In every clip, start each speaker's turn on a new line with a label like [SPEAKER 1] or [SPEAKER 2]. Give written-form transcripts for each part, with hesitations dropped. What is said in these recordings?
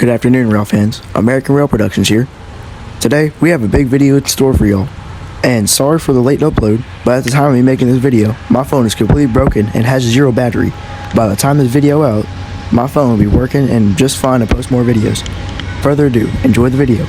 [SPEAKER 1] Good afternoon, rail fans. American Rail Productions here. Today, we have a big video in store for y'all. And sorry for the late upload, but at the time of me making this video, my phone is completely broken and has zero battery. By the time this video out, my phone will be working and just fine to post more videos. Further ado, enjoy the video.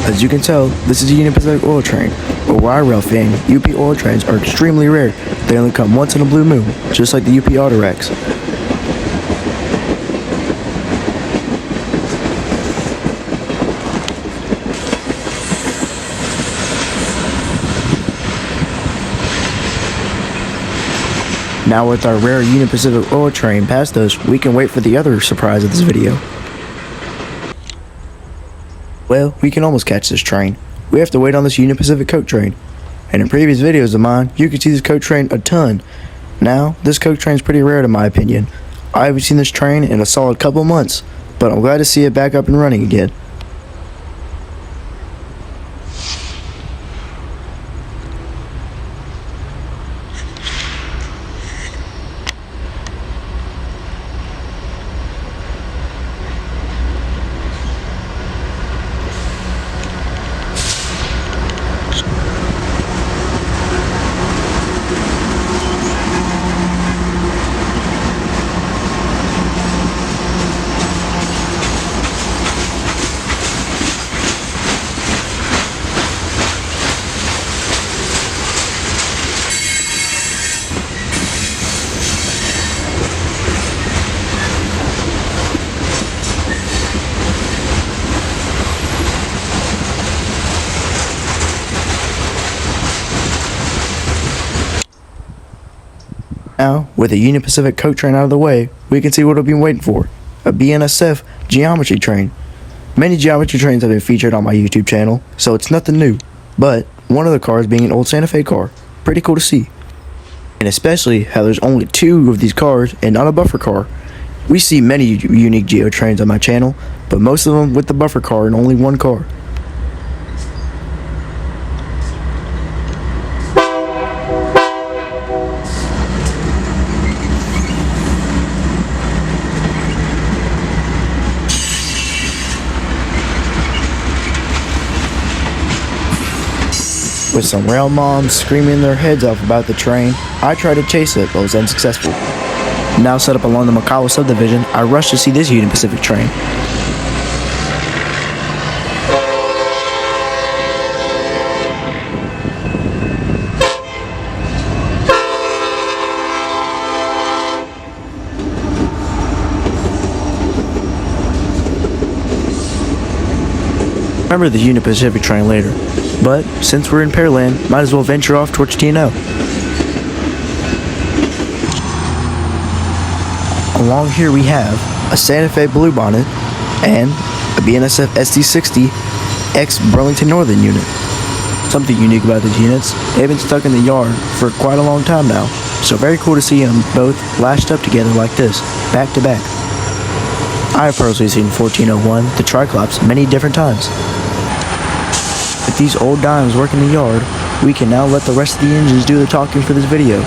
[SPEAKER 1] As you can tell, this is a Union Pacific oil train, but where I rail fan, UP oil trains are extremely rare. They only come once in a blue moon, just like the UP auto racks. Now with our rare Union Pacific oil train past us, we can wait for the other surprise of this video. Well, we can almost catch this train. We have to wait on this Union Pacific Coke train. And in previous videos of mine, you could see this Coke train a ton. Now, this Coke train is pretty rare in my opinion. I haven't seen this train in a solid couple months, but I'm glad to see it back up and running again. Now, with the Union Pacific Coke train out of the way, we can see what we've been waiting for, a BNSF geometry train. Many geometry trains have been featured on my YouTube channel, so it's nothing new, but one of the cars being an old Santa Fe car, pretty cool to see. And especially how there's only two of these cars and not a buffer car. We see many unique geo trains on my channel, but most of them with the buffer car and only one car. With some rail moms screaming their heads off about the train, I tried to chase it but was unsuccessful. Now set up along the Makawa subdivision, I rushed to see this Union Pacific train. Remember the Union Pacific train later, but since we're in Pearland, might as well venture off towards TNO. Along here we have a Santa Fe Bluebonnet and a BNSF SD60 X Burlington Northern unit. Something unique about these units, they've been stuck in the yard for quite a long time now, so very cool to see them both lashed up together like this, back to back. I have personally seen 1401, the Triclops, many different times. With these old dimes working the yard, we can now let the rest of the engines do the talking for this video.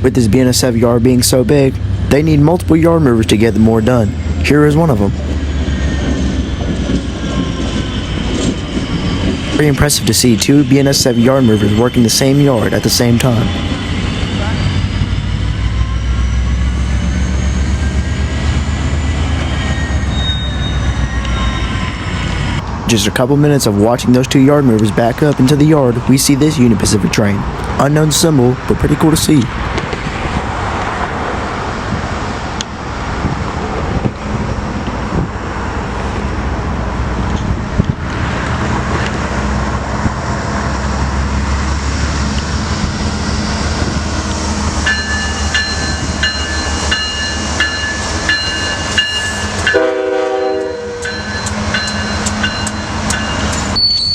[SPEAKER 1] With this BNSF yard being so big, they need multiple yard movers to get more done. Here is one of them. Very impressive to see two BNSF yard movers working the same yard at the same time. Just a couple minutes of watching those two yard movers back up into the yard, we see this Union Pacific train. Unknown symbol, but pretty cool to see.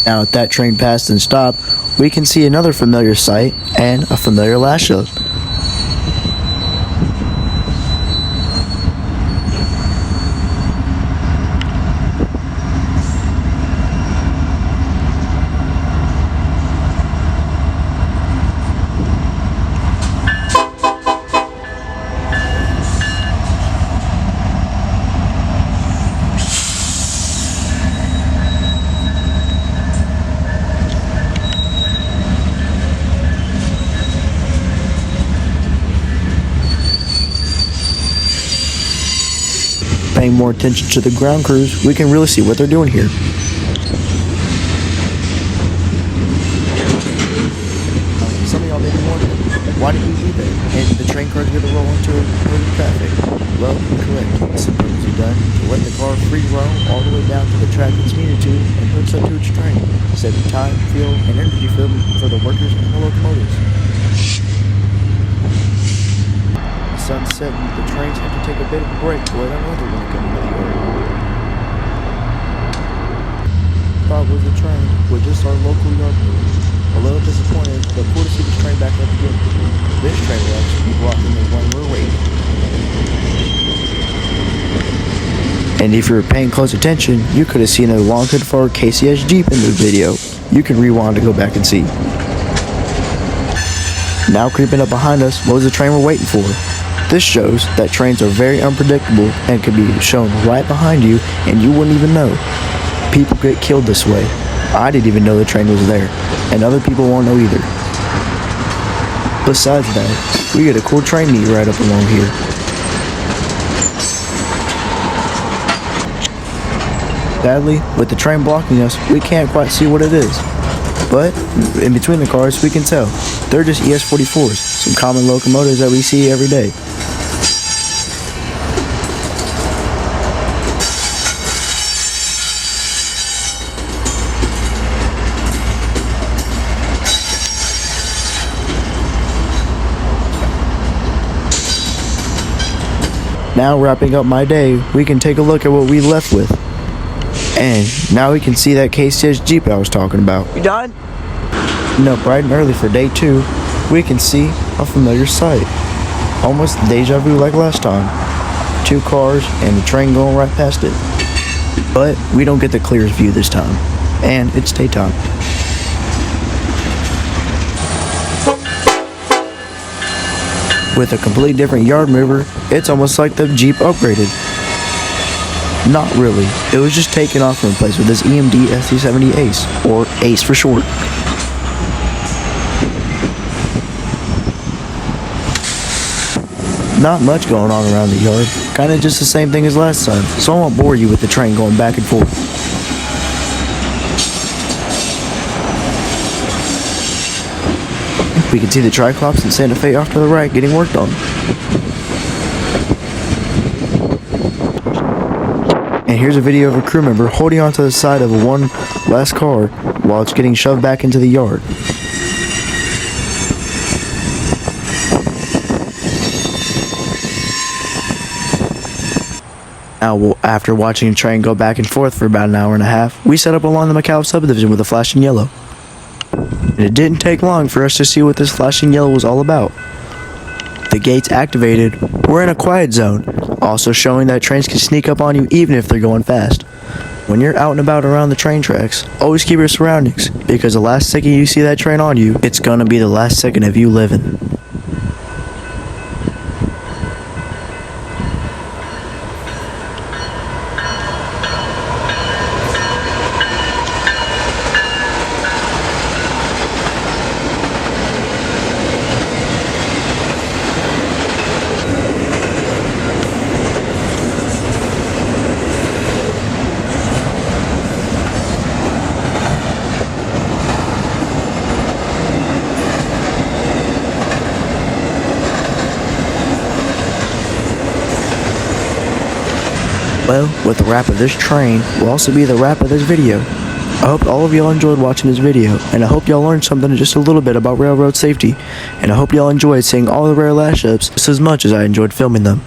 [SPEAKER 1] Now with that train passed and stopped, we can see another familiar sight and a familiar lash up. Paying more attention to the ground crews, we can really see what they're doing here. Some of y'all may be wondering, why did we do that? And the train car's going to roll into early traffic. Well, correct. It's purposely done to let the car free roam all the way down to the track it's needed to and hooks up to its train, saving time, fuel, and energy for the workers and the locomotives. Sunset, the trains have to take a bit of a break to let another one come into the yard. Thought was the train was just our local yard movie. A little disappointed, but cool to see this train back up again. This train will actually be blocking the one we're waiting. And if you were paying close attention, you could have seen a long hood forward KCS Jeep in the video. You can rewind to go back and see. Now creeping up behind us, what was the train we're waiting for? This shows that trains are very unpredictable and could be shown right behind you and you wouldn't even know. People get killed this way. I didn't even know the train was there, and other people won't know either. Besides that, we get a cool train meet right up along here. Sadly, with the train blocking us, we can't quite see what it is. But in between the cars, we can tell. They're just ES-44s, some common locomotives that we see every day. Now wrapping up my day, we can take a look at what we left with. And now we can see that KCS Jeep I was talking about.
[SPEAKER 2] You done?
[SPEAKER 1] No, bright and early for day 2, we can see a familiar sight. Almost deja vu like last time. 2 cars and the train going right past it. But we don't get the clearest view this time. And it's daytime. With a completely different yard mover, it's almost like the Jeep upgraded. Not really, it was just taken off and replaced with this EMD SD70 Ace, or Ace for short. Not much going on around the yard, kinda just the same thing as last time, so I won't bore you with the train going back and forth. We can see the Triclops and Santa Fe off to the right getting worked on. And here's a video of a crew member holding onto the side of one last car while it's getting shoved back into the yard. Now, after watching a train go back and forth for about an hour and a half, we set up along the McAllen subdivision with a flashing yellow. And it didn't take long for us to see what this flashing yellow was all about. The gates activated, we're in a quiet zone, also showing that trains can sneak up on you even if they're going fast. When you're out and about around the train tracks, always keep your surroundings, because the last second you see that train on you, it's gonna be the last second of you living. Well, with the wrap of this train will also be the wrap of this video. I hope all of y'all enjoyed watching this video, and I hope y'all learned something just a little bit about railroad safety, and I hope y'all enjoyed seeing all the rail ash ups just as much as I enjoyed filming them.